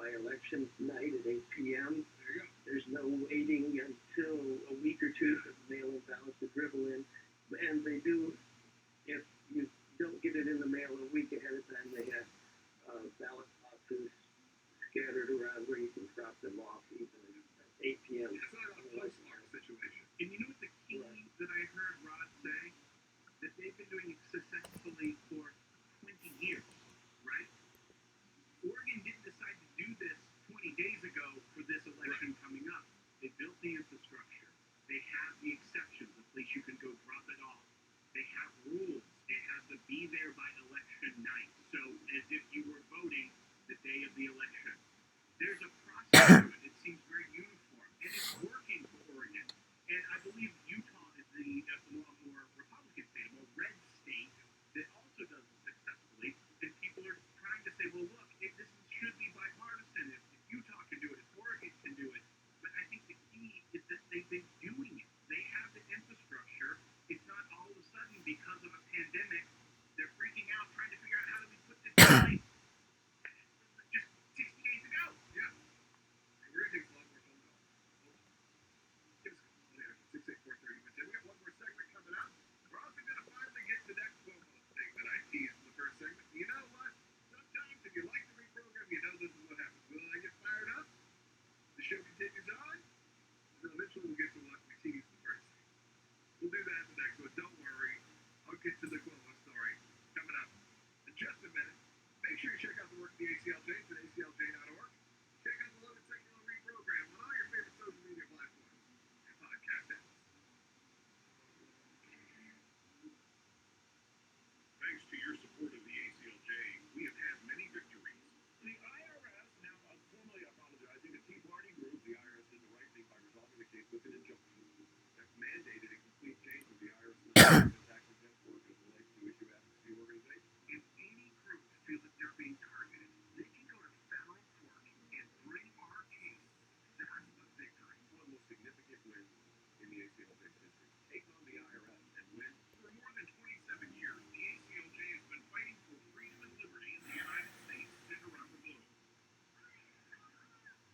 by election night at 8 p.m. There you go. There's no waiting until a week or two for the mail-in ballots to dribble in. And they do, if you don't get it in the mail a week ahead of time, they have ballot boxes scattered around where you can drop them off even at 8 p.m. It's not a postmark situation. And you know what the key that I heard Rod say? That they've been doing it successfully for 20 years, right? Oregon didn't decide to do this 20 days ago for this election coming up. They built the infrastructure. They have the exceptions, a place you can go drop it off. They have rules. It has to be there by election night. So as if you were voting the day of the election. There's a process to it. It seems very uniform. And it's working for Oregon. And I believe Utah is a more Republican state, a more red state that also does it successfully. And people are trying to say, well, look, this should be bipartisan. If Utah can do it, if Oregon can do it. But I think the key is that they've been doing it. They have the infrastructure. It's not all of a sudden because of a pandemic. They're freaking out, trying to figure out how do we put this in place. Just 60 days ago. Yeah. It really takes a lot more phone calls. Give us a call. 684-30. We got one more segment coming up. We're also going to finally get to that Cuomo thing that I teased in the first segment. You know what? Sometimes if you like to reprogram, you know this is what happens. When I get fired up, the show continues on, and then eventually we'll get to what we teased the first thing. We'll do that in the next one. Don't worry. I'll get to the Cuomo story coming up in just a minute. Make sure you check out the work of the ACLJ at aclj.org. Check out the Logan Secular Reprogram on all your favorite social media platforms and podcast apps. Thanks to your support of the ACLJ, we have had many victories. The IRS, now formally apologizing to Tea Party group, the IRS did the right thing by resolving the case with an injunction that mandated a complete change of the IRS tax exempt work as relates to issue advocacy organizations. If any group feels that they're being targeted, they can go to federal court and bring our case. That's the victory. One of the most significant wins in the ACLJ's history. Take on the IRS and win. For more than 27 years, the ACLJ has been fighting for freedom and liberty in the United States and around the globe.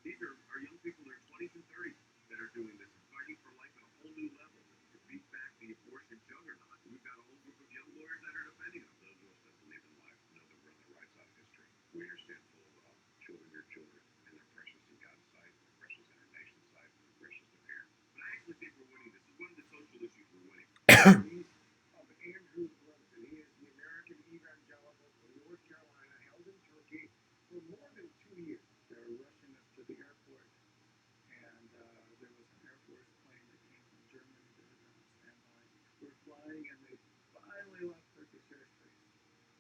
These are our young people in their 20s and 30s that are doing this, fighting for life at a whole new level to beat back the abortion juggernaut. We've got a whole group of young lawyers that are defending them. Those of us that believe in life know that we're on the right side of history. We understand full well children are children, and they're precious in God's sight, they're precious in our nation's sight, they're precious to parents. But I actually think we're winning. This is one of the social issues we're winning. He's of Andrew Brunson. He is the American evangelical from North Carolina, held in Turkey for more than 2 years. They're rushing us to the airport, and there was an Air Force plane that came from Germany that had been on standby. We're flying, and they finally left Turkish airspace.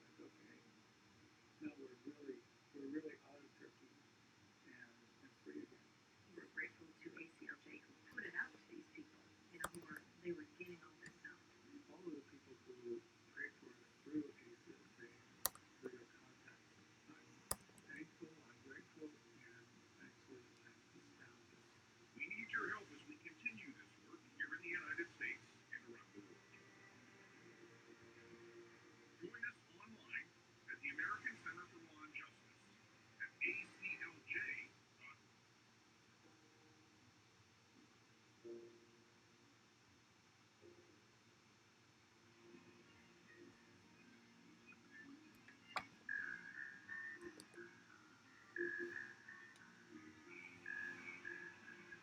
That's okay. Now we're really out of Turkey and free again. We're grateful to ACLJ who put it out to these people, they were getting all this out. All of the people who prayed for us through ACLJ, through your contacts, I'm thankful, I'm grateful, and thankful that this town just... We need your help as we continue this work here in the United States and around the world. Join us online at the American Center for Law and Justice at aclj.org.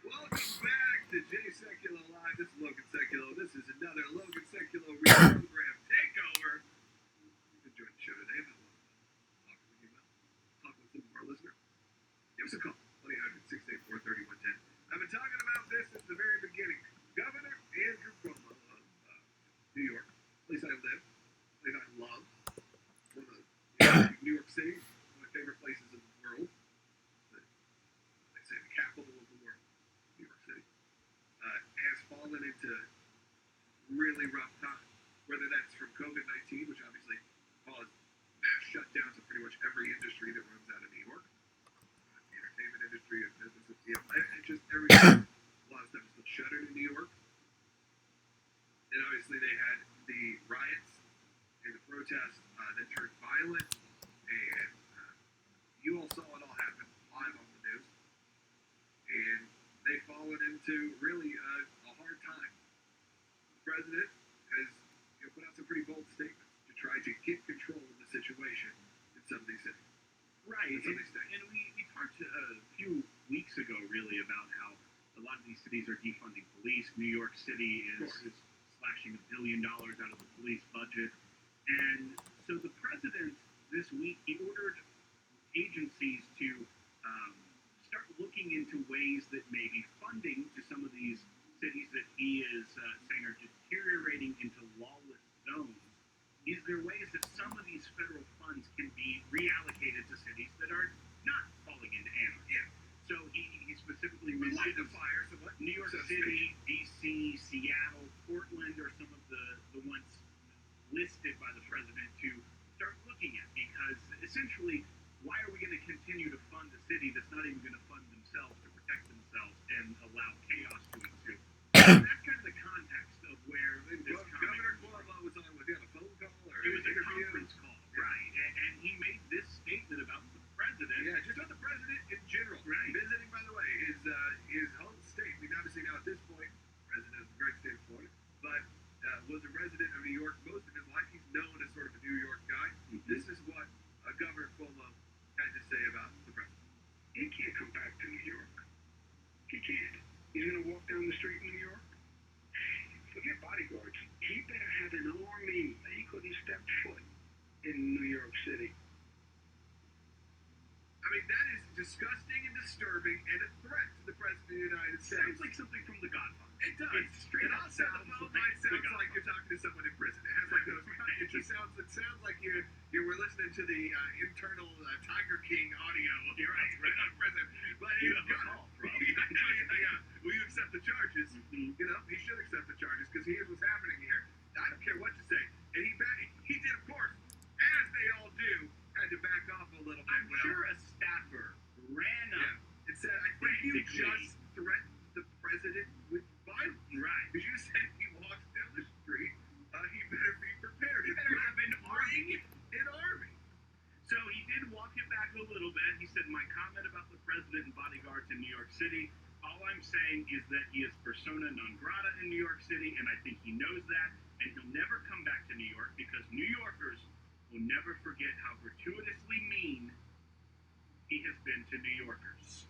Welcome back to Jay Secular Live. This is Logan Secular. This is another Logan Secular reprogram takeover. Enjoyed the show today. Talk with you about. Talk with some of our listeners. Give us a call. 1-800-684-3110. I've been talking about this since the very beginning. Governor Andrew Cuomo of New York, place I live, place I love, one of New York City, one of my favorite places in the world. They say the capital of the world, New York City, has fallen into really rough times. Whether that's from COVID-19, which obviously caused mass shutdowns of pretty much every industry that runs out of New York, the entertainment industry, and business, and just everything. A lot of stuff is still shuttered in New York. And obviously they had the riots and the protests that turned violent, and you all saw it all happen live on president has put out some pretty bold statements to try to get control of the situation in some of these cities. Right, In some of these states. and we talked a few weeks ago really about how a lot of these cities are defunding police. New York City is slashing $1 billion out of the police budget. And so the president this week, he ordered agencies to start looking into ways that maybe funding to some of these cities that he is saying are deteriorating into lawless zones. Is there ways that some of these federal funds can be reallocated to cities that are not falling into anarchy? Yeah. So he specifically Light the mentioned fire somewhat. New York City, D.C., Seattle, Portland are some of the ones listed by the president to start looking at, because essentially, why are we going to continue to fund a city that's not even going to fund themselves to protect themselves and allow chaos to ensue? That's kind of the context of where this Governor Cuomo was on, was he on a phone call or it was an a interview? conference call, right? And he made this statement about the president. Yeah, just on the president in general. Right. Visiting, by the way, his home state. We obviously know at this point, president of the great state of Florida, but was a resident of New York most of his life. He's known as sort of a New York guy. Mm-hmm. This is what Governor Cuomo had to say about the president. He can't come back to New York. He can't. He's going to walk down the street in New York. Forget bodyguards. He better have an army. He couldn't step foot in New York City. I mean, that is disgusting and disturbing and a threat to the president of the United States. Sounds like something from The Godfather. It does. It's straight And up also, the phone line The sounds like you're talking to someone in prison. It has like those. It sounds like you were listening to the internal Tiger King audio. You're right. Out of prison. But You have a call, bro. yeah. Will you accept the charges? Mhm. You know, he should accept the charges because here's what's happening here. I don't care what you say. And he did, of course, as they all do, had to back off a little bit. I'm sure a staffer ran up. It said, I think you Frantically. just threatened the president with violence. Right. Because you said he walks down the street, he better be prepared. He better have an army. An army. So he did walk it back a little bit. He said, my comment about the president and bodyguards in New York City, all I'm saying is that he is persona non grata in New York City, and I think he knows that, and he'll never come back to New York because New Yorkers will never forget how gratuitously mean he has been to New Yorkers.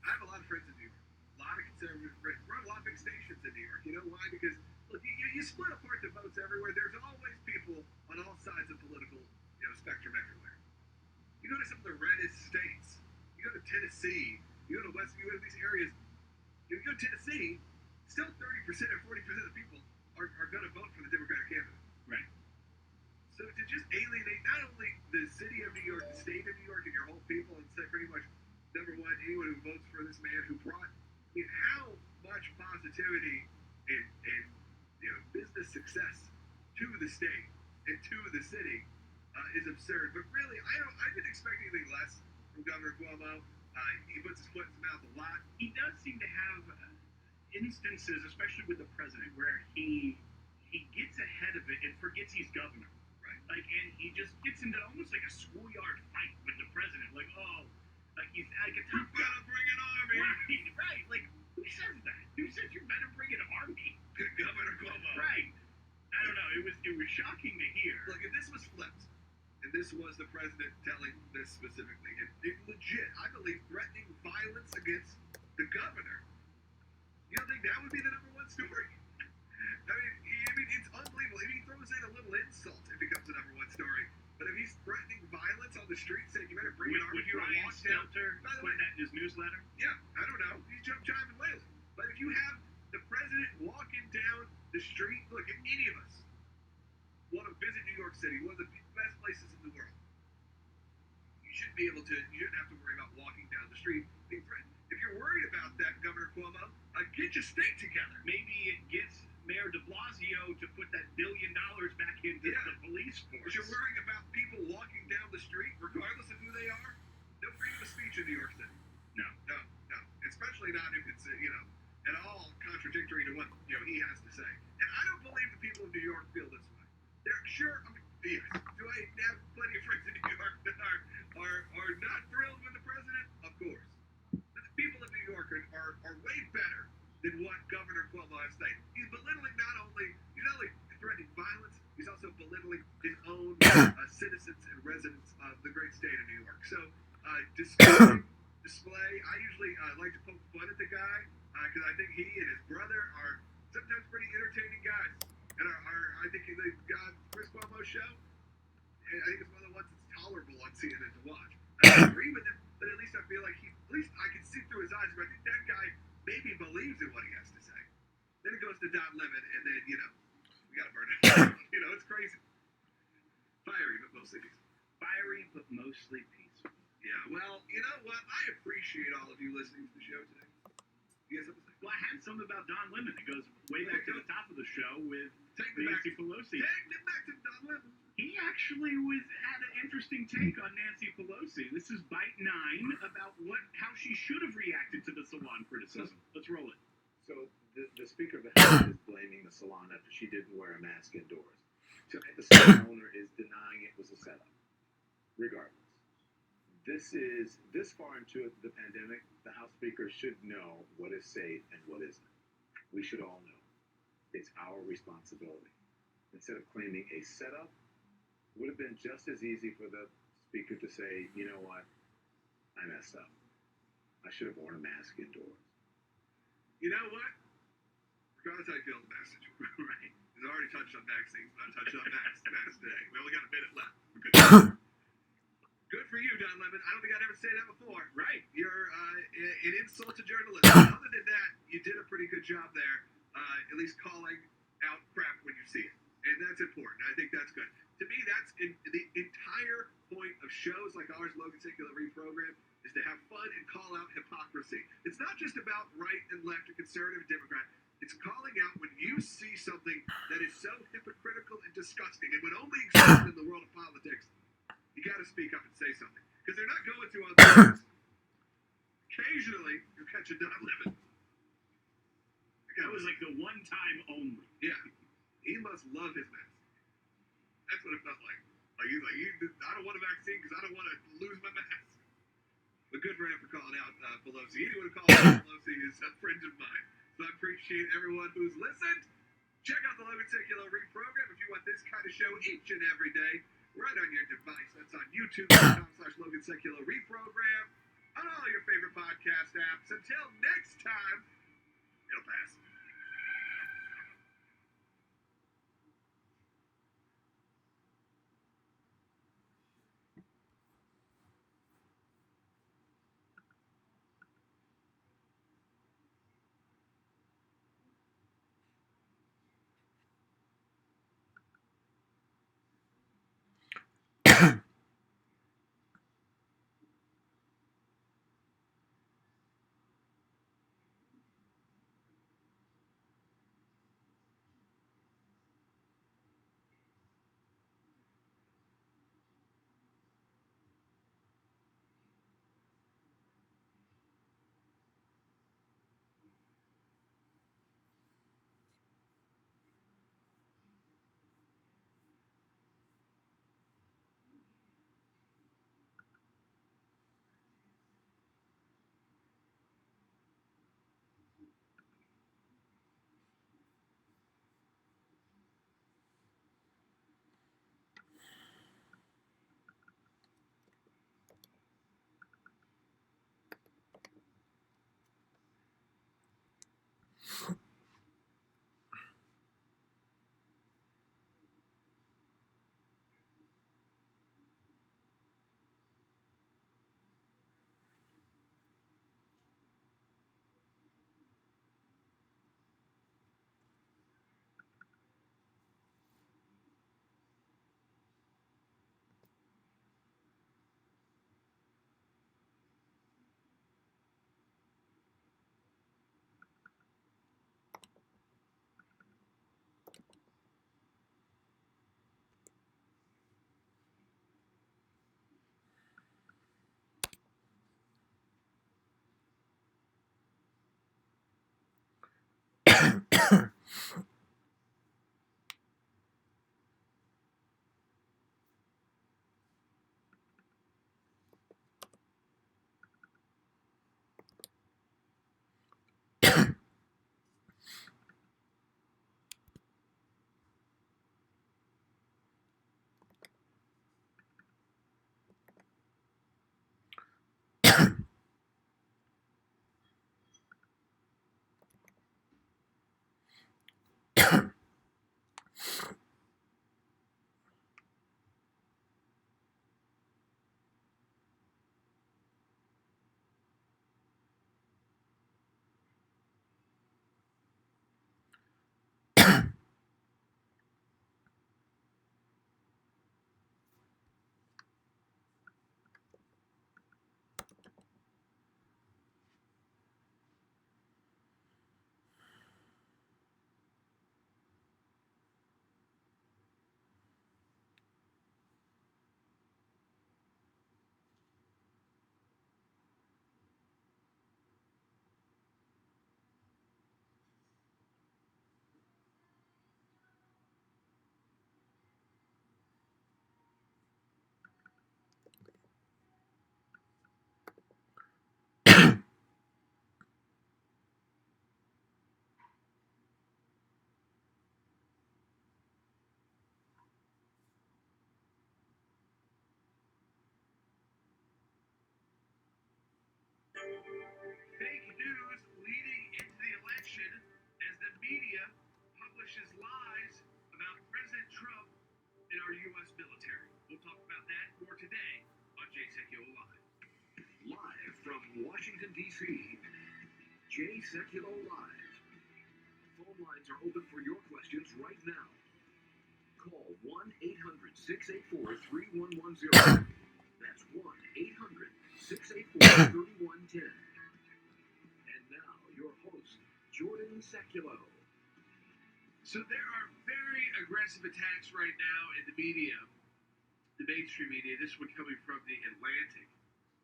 I have a lot of friends in New York. A lot of conservative friends. We're on a lot of big stations in New York. You know why? Because, look, you split apart the votes everywhere. There's always people on all sides of political spectrum everywhere. You go to some of the reddest states. You go to Tennessee. You go to West. You go to these areas. You go to Tennessee. Still 30% or 40% of the people are going to vote for the Democratic candidate. Right. So to just alienate not only the city of New York, the state of New York, and your whole people, and say pretty much number one, anyone who votes for this man who brought, how much positivity and business success to the state and to the city is absurd. But really, I didn't expect anything less from Governor Cuomo. He puts his foot in his mouth a lot. He does seem to have instances, especially with the president, where he gets ahead of it and forgets he's governor. Right. Like, and he just gets into almost like a schoolyard fight with the president. Like, like he's like a tough guy. Gotta bring an army. Right. Like, who says that? Who says you better bring an army? Governor Cuomo. Right. I don't know. It was shocking to hear. Look, if this was flipped, and this was the president telling this specifically, it legit, I believe, threatening violence against the governor, you don't think that would be the number one story? I mean, it's unbelievable. If he throws in a little insult, it becomes the number one story. But if he's threatening violence on the street, saying you better bring an army Would if you Ryan walk down. Stelter By the put way, that in his newsletter? yeah, I don't know. He's jiving wailing. But if you have the president walking down the street, look, if any of us want to visit New York City, one of the best places in the world, you shouldn't have to worry about walking down the street being threatened. If you're worried about that, Governor Cuomo, get your state together. Maybe it gets Mayor de Blasio to put that $1 billion back into the police force. If you're worrying about people walking down the street, regardless of who they are, no freedom of speech in New York City. No. Especially not if it's, at all contradictory to what, he has to say. And I don't believe the people of New York feel this way. They're sure, yes. Do I have plenty of friends in New York that are not thrilled with the president? Of course. But the people of New York are way better than what Governor Cuomo has said. He's belittling also belittling his own citizens and residents of the great state of New York. So, display. I usually like to poke fun at the guy because I think he and his brother are sometimes pretty entertaining guys. And I think the Chris Cuomo show, I think it's one of the ones that's tolerable on CNN to watch. I don't agree with him, but at least I feel like at least I can see through his eyes. But I think that guy maybe believes in what he has to say. Then it goes to Don Lemon, and then, we got to burn it. It's crazy. Fiery, but mostly peaceful. Fiery, but mostly peaceful. Yeah, well, you know what? I appreciate all of you listening to the show today. You guys have to say? Well, I had some about Don Lemon. It goes way back to the top of the show with Nancy Pelosi. Take me back to Don Lemon. He actually had an interesting take on Nancy Pelosi. This is bite 9 about how she should have reacted to the salon criticism. Let's roll it. So the Speaker of the House is blaming the salon after she didn't wear a mask indoors. Tonight, the salon owner is denying it was a setup. Regardless, this far into the pandemic, the House Speaker should know what is safe and what isn't. We should all know. It's our responsibility. Instead of claiming a setup, it would have been just as easy for the Speaker to say, you know what, I messed up. I should have worn a mask indoors. You know what? Regardless how you feel the message, right? He's already touched on vaccines, but I touched on masks today. We only got a minute left. We're good. Good for you, Don Lemon. I don't think I'd ever say that before. Right. You're an insult to journalism. Other than that, you did a pretty good job there, at least calling out crap when you see it. And that's important. I think that's good. To me, that's the entire point of shows like ours, Logan Secular Reprogram, is to have fun and call out hypocrisy. It's not just about right and left or conservative and Democrat. It's calling out when you see something that is so hypocritical and disgusting and would only exist in the world of politics. You got to speak up and say something. Because they're not going to on the news. Occasionally, you'll catch a Don Lemon. That was like the one time only. Yeah. He must love his mask. That's what it felt like. He's like, I don't want a vaccine because I don't want to lose my mask. But good for him for calling out Pelosi. Anyone who calls out Pelosi is a friend of mine. So I appreciate everyone who's listened. Check out the Logan Secular Reprogram if you want this kind of show each and every day. Right on your device. That's on YouTube.com/Logan Secular Reprogram. On all your favorite podcast apps. Until next time, it'll pass. establishes lies about President Trump and our U.S. military. We'll talk about that more today on Jay Sekulow Live. Live from Washington, D.C., Jay Sekulow Live. Phone lines are open for your questions right now. Call 1-800-684-3110. That's 1-800-684-3110. And now, your host, Jordan Sekulow. So there are very aggressive attacks right now in the media, the mainstream media, this one coming from the Atlantic,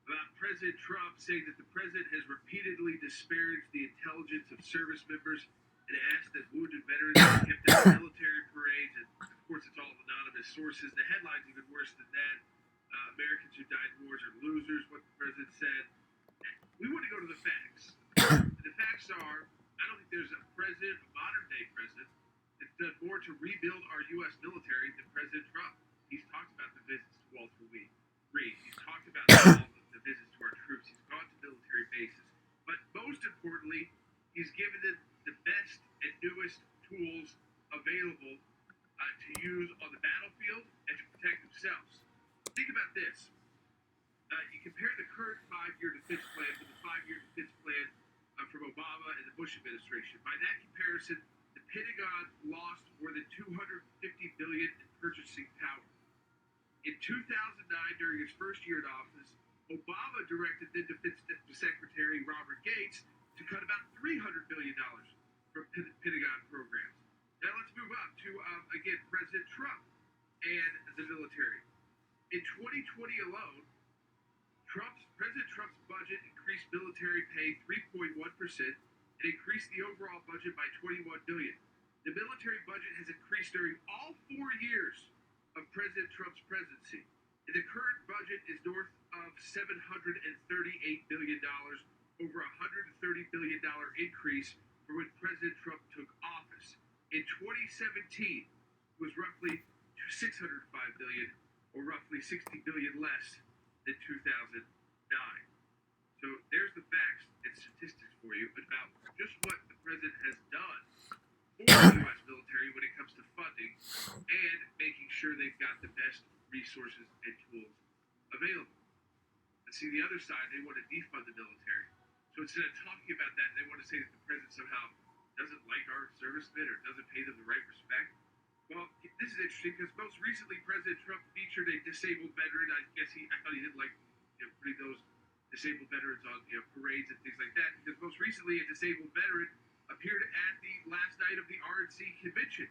about President Trump saying that the president has repeatedly disparaged the intelligence of service members and asked that wounded veterans be kept out of military parades. And of course, it's all anonymous sources. The headline's even worse than that. Americans who died in wars are losers, what the president said. We want to go to the facts. The facts are, I don't think there's a president, a modern day president, that's done more to rebuild our U.S. military than President Trump. He's talked about the visits to Walter Reed. He's talked about all the visits to our troops. He's gone to military bases. But most importantly, he's given them the best and newest tools available to use on the battlefield and to protect themselves. Think about this. You compare the current 5-year defense plan to the 5-year defense plan from Obama and the Bush administration. By that comparison, the Pentagon lost more than $250 billion in purchasing power. In 2009, during his first year in office, Obama directed then Defense Secretary Robert Gates to cut about $300 billion from Pentagon programs. Now let's move up to, again, President Trump and the military. In 2020 alone, President Trump's budget increased military pay 3.1% and increased the overall budget by $21 billion. The military budget has increased during all 4 years of President Trump's presidency. And the current budget is north of $738 billion, over a $130 billion increase from when President Trump took office. In 2017, it was roughly $605 billion, or roughly $60 billion less than 2009. So there's the facts and statistics for you about just what the president has done for the U.S. military when it comes to funding and making sure they've got the best resources and tools available. And see, the other side, they want to defund the military. So instead of talking about that, they want to say that the president somehow doesn't like our servicemen or doesn't pay them the right respect. Well, this is interesting because most recently President Trump featured a disabled veteran. I thought he didn't like putting those disabled veterans on parades and things like that, because most recently a disabled veteran appeared at the last night of the RNC convention.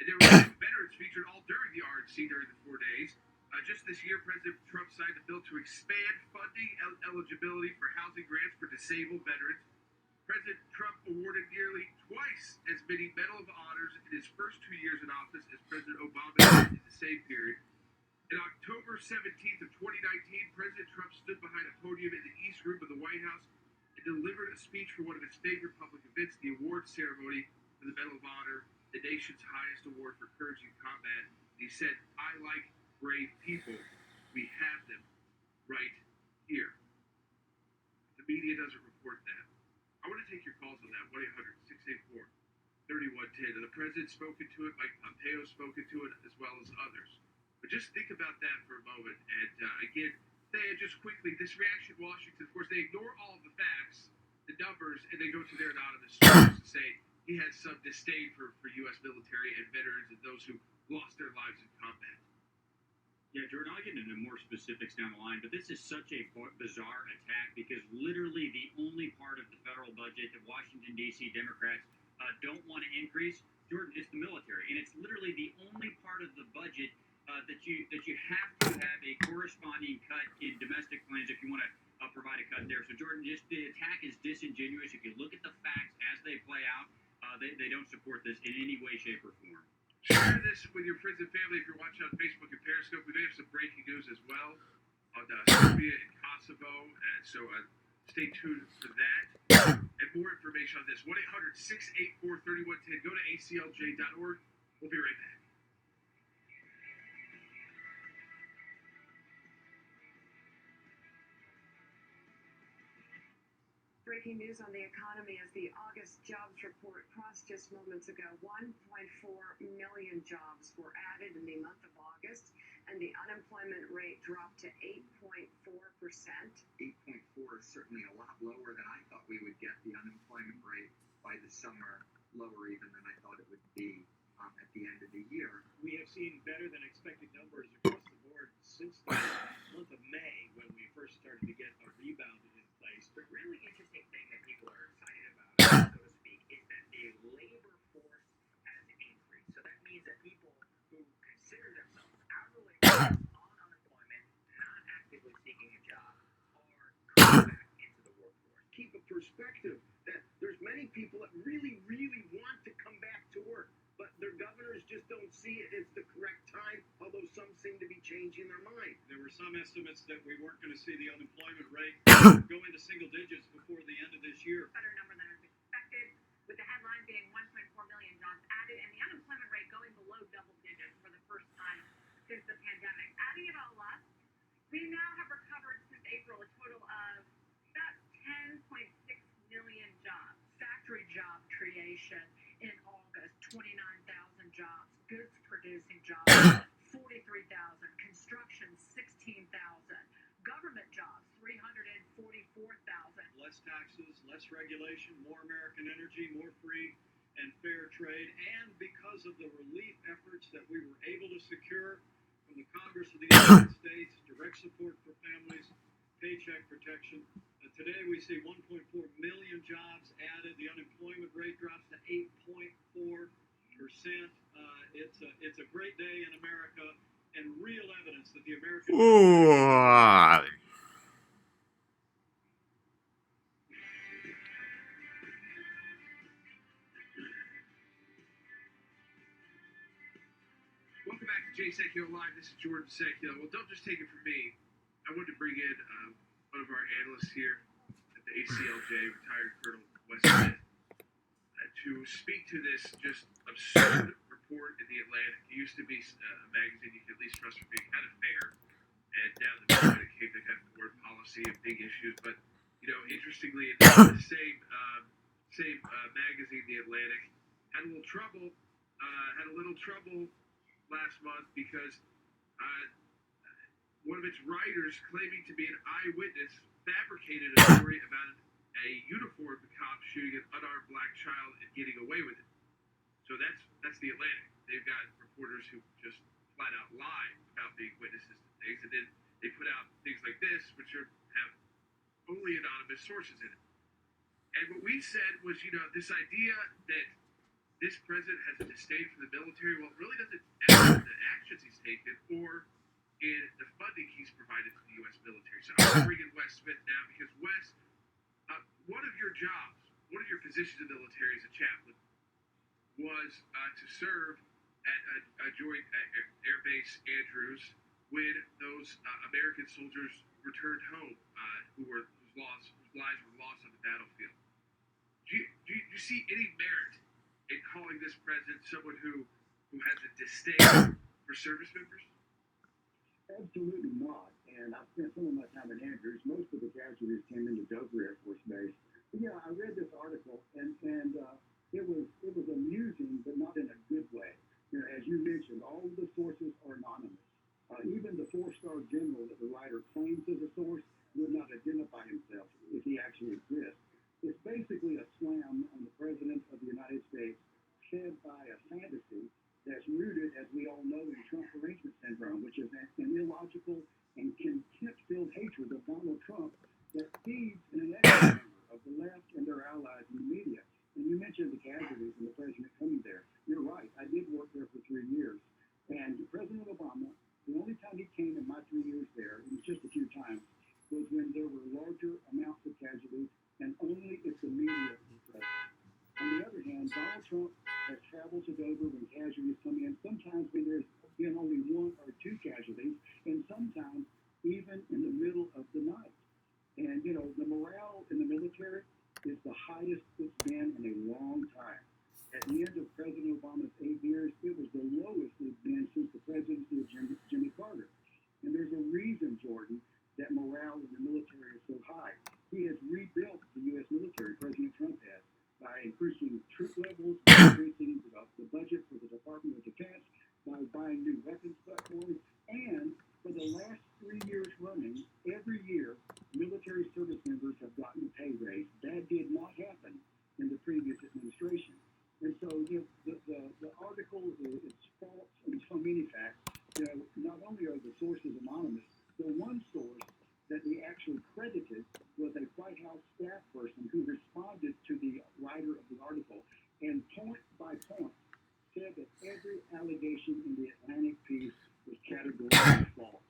And there were veterans featured all during the RNC during the 4 days. Just this year, President Trump signed a bill to expand funding eligibility for housing grants for disabled veterans. President Trump awarded nearly twice as many Medal of Honors in his first 2 years in office as President Obama did in the same period. On October 17th of 2019, President Trump stood behind a podium in the East Room of the White House and delivered a speech for one of his favorite public events, the awards ceremony for the Medal of Honor, the nation's highest award for courage in combat. He said, "I like brave people. We have them right here." The media doesn't report that. I want to take your calls on that, 1-800-684-3110. And the president's spoken to it, Mike Pompeo's spoken to it, as well as others. But just think about that for a moment. And again, Thea, just quickly, this reaction in Washington, of course, they ignore all of the facts, the numbers, and they go to their anonymous sources to say he has some disdain for U.S. military and veterans and those who lost their lives in combat. Yeah, Jordan, I'll get into more specifics down the line, but this is such a bizarre attack because literally the only part of the federal budget that Washington, D.C. Democrats don't want to increase, Jordan, is the military. And it's literally the only part of the budget that you have to have a corresponding cut in domestic plans if you want to provide a cut there. So, Jordan, just the attack is disingenuous. If you look at the facts as they play out, they don't support this in any way, shape, or form. Share this with your friends and family if you're watching on Facebook and Periscope. We may have some breaking news as well on Serbia and Kosovo, and so stay tuned for that. And more information on this, 1-800-684-3110. Go to aclj.org. We'll be right back. Breaking news on the economy as the August jobs report crossed just moments ago. 1.4 million jobs were added in the month of August, and the unemployment rate dropped to 8.4%. 8.4 is certainly a lot lower than I thought we would get the unemployment rate by the summer, lower even than I thought it would be at the end of the year. We have seen better than expected numbers across the board since the month of May, when we first started to get a rebound in place. The really interesting thing that people are excited about, so to speak, is that the labor force has increased. So that means that people who consider themselves hourly on unemployment, not actively seeking a job, are coming back into the workforce. Keep a perspective that there's many people that really, really want to come back to work, but their governors just don't see it as the correct time, although some seem to be changing their mind. There were some estimates that we weren't going to see the unemployment rate go into single digits before the end of this year. Better number than was expected, with the headline being 1.4 million jobs added and the unemployment rate going below double digits for the first time since the pandemic. Adding it all up, we now have recovered since April a total of about 10.6 million jobs. Factory job creation in August, 29,000 jobs. Goods producing jobs, 43,000. Construction, 16,000. Government jobs, 344,000. Less taxes, less regulation, more American energy, more free and fair trade, and because of the relief efforts that we were able to secure from the Congress of the United States, direct support for families, paycheck protection. Today we see 1.4 million jobs added. The unemployment rate drops to 8.4%. It's a great day in America, and real evidence that the American Welcome back to Jay Sekulow Live. This is Jordan Sekulow. Well, don't just take it from me. I wanted to bring in one of our analysts here at the ACLJ, retired Colonel Wes Smith, to speak to this just absurd report in the Atlantic. It used to be a magazine you could at least trust for being kind of fair, and now the Atlantic came to have word policy and big issues. But interestingly, the same magazine, the Atlantic, had a little trouble last month because one of its writers, claiming to be an eyewitness, fabricated a story about a uniformed cop shooting an unarmed black child and getting away with it. So that's the Atlantic. They've got reporters who just flat out lie about being witnesses to things, and then they put out things like this, which have only anonymous sources in it. And what we said was, this idea that this president has a disdain for the military, well, it really doesn't evidence the actions he's taken or in the funding he's provided to the U.S. military. So I'm going to bring in Wes Smith now because, Wes, one of your jobs, one of your positions in the military as a chaplain was to serve at a joint air base Andrews when those American soldiers returned home whose lives were lost on the battlefield. Do you see any merit in calling this president someone who has a disdain for service members? Absolutely not. And I've spent some of my time in Andrews. Most of the casualties came into Dover Air Force Base. But yeah, I read this article, and it was amusing, but not in a good way. As you mentioned, all of the sources are anonymous. Even the four-star general that the writer claims as a source would not identify himself if he actually exists. It's basically a slam on the President of the United States, fed by a fantasy that's rooted, as we all know, in Trump arrangement syndrome, which is an illogical and contempt-filled hatred of Donald Trump that feeds an echo chamber of the left and their allies in the media. And you mentioned the casualties and the president coming there. You're right. I did work there for 3 years. And President Obama, the only time he came in my 3 years there, it was just a few times, was when there were larger amounts of casualties, and only if the media was present. On the other hand, Donald Trump has traveled to Dover when casualties come in, sometimes when there's been only 1 or 2 casualties, and sometimes even in the middle of the night. And, the morale in the military is the highest it's been in a long time. At the end of President Obama's 8 years, it was the lowest it's been since the presidency of Jimmy Carter. And there's a reason, Jordan, that morale in the military is so high. He has rebuilt the U.S. military, President Trump has, by increasing troop levels, by increasing the budget for the Department of Defense, by buying new weapons platforms, and for the last 3 years running, every year, military service members have gotten a pay raise. That did not happen in the previous administration. And so the article is false in so many facts. Not only are the sources anonymous, the one source that they actually credited was a White House staff person who responded to the writer of the article and point by point said that every allegation in the Atlantic piece was categorically false.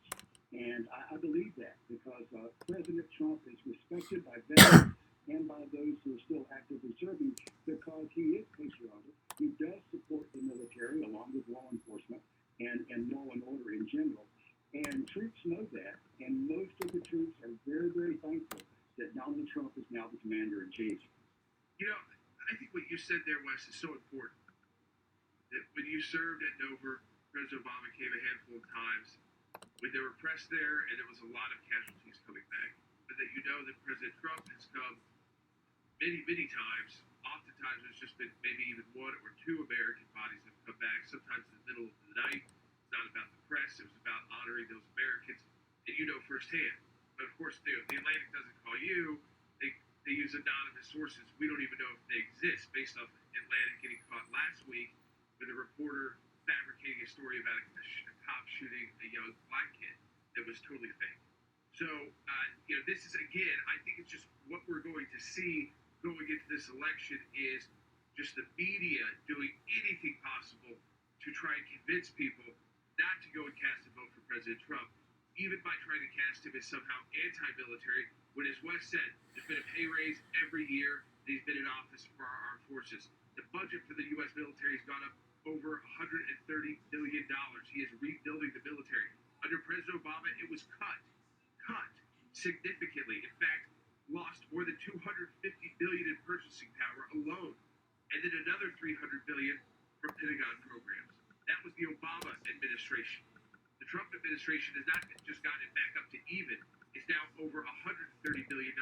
And I believe that because President Trump is respected by veterans and by those who are still actively serving because he is patriotic. He does support the military along with law enforcement and law and order in general. And troops know that, and most of the troops are very, very thankful that Donald Trump is now the commander-in-chief. I think what you said there, Wes, is so important. That when you served at Dover, President Obama came a handful of times when there were press there and there was a lot of casualties coming back. But that you know that President Trump has come many, many times. Oftentimes there's just been maybe even one or two American bodies that have come back, sometimes in the middle of the night. It's not about the press, it was about honoring those Americans. And you know firsthand. But of course, the Atlantic doesn't call you. They use anonymous sources. We don't even know if they exist based off Atlantic getting caught last week with a reporter fabricating a story about a cop shooting a young black kid that was totally fake. So, this is, again, I think it's just what we're going to see going into this election is just the media doing anything possible to try and convince people not to go and cast a vote for President Trump, even by trying to cast him as somehow anti-military, when, as Wes said, there's been a pay raise every year that he's been in office for our armed forces. The budget for the U.S. military has gone up over $130 billion. He is rebuilding the military. Under President Obama, it was cut significantly. In fact, lost more than $250 billion in purchasing power alone, and then another $300 billion from Pentagon programs. That was the Obama administration. The Trump administration has not just gotten it back up to even. It's now over $130 billion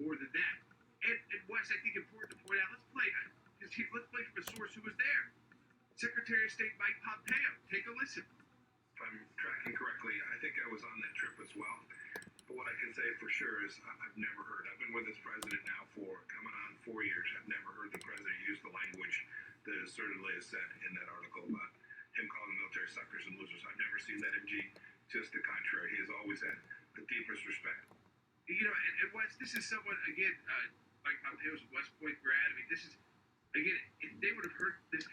more than that. And Wes, I think important to point out, let's play from a source who was there. Secretary of State Mike Pompeo. Take a listen. If I'm tracking correctly, I think I was on that trip as well. But what I can say for sure is I've never heard. I've been with this president now for coming on 4 years. I've never heard the president use the language that certainly is said in that article about him calling the military suckers and losers. I've never seen that MG. Just the contrary. He has always had the deepest respect. And Wes, this is someone, again, Mike Pompeo's a West Point grad. I mean, this is, again, if they would have heard this